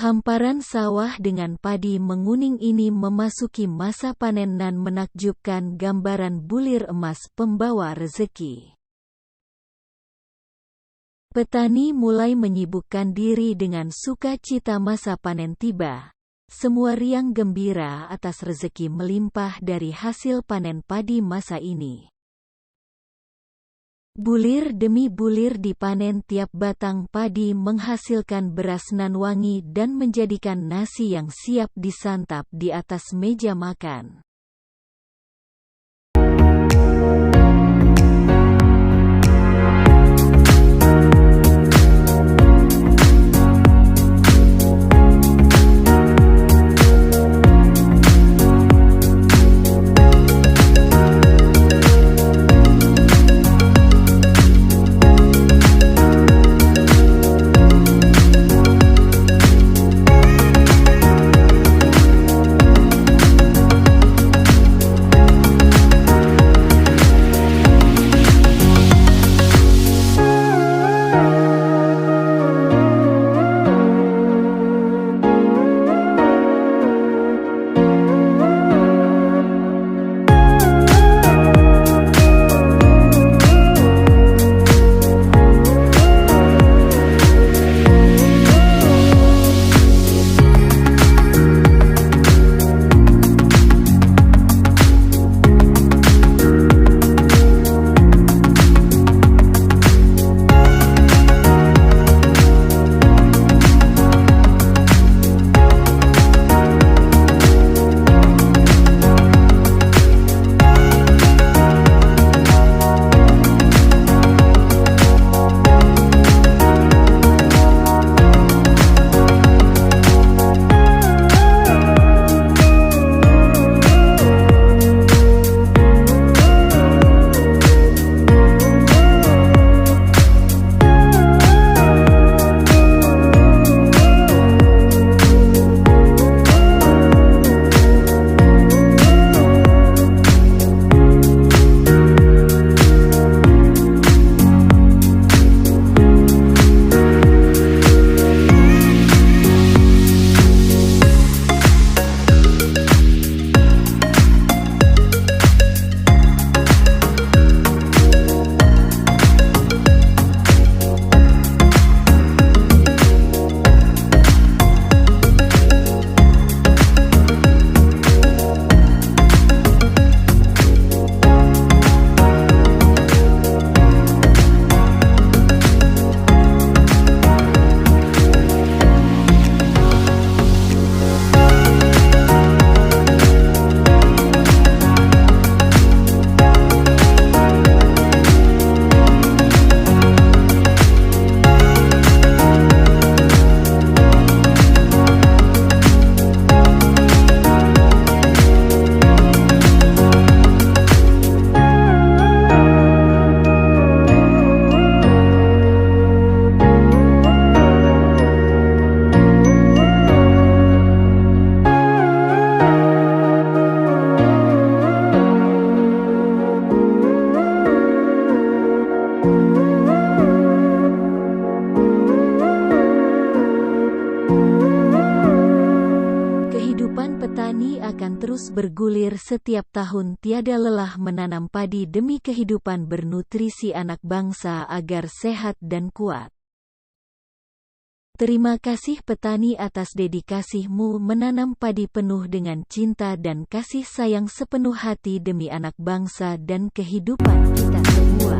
Hamparan sawah dengan padi menguning ini memasuki masa panen dan menakjubkan gambaran bulir emas pembawa rezeki. Petani mulai menyibukkan diri dengan sukacita masa panen tiba. Semua riang gembira atas rezeki melimpah dari hasil panen padi masa ini. Bulir demi bulir dipanen, tiap batang padi menghasilkan beras nan wangi dan menjadikan nasi yang siap disantap di atas meja makan. Petani akan terus bergulir setiap tahun, tiada lelah menanam padi demi kehidupan bernutrisi anak bangsa agar sehat dan kuat. Terima kasih petani atas dedikasimu menanam padi penuh dengan cinta dan kasih sayang sepenuh hati demi anak bangsa dan kehidupan kita semua.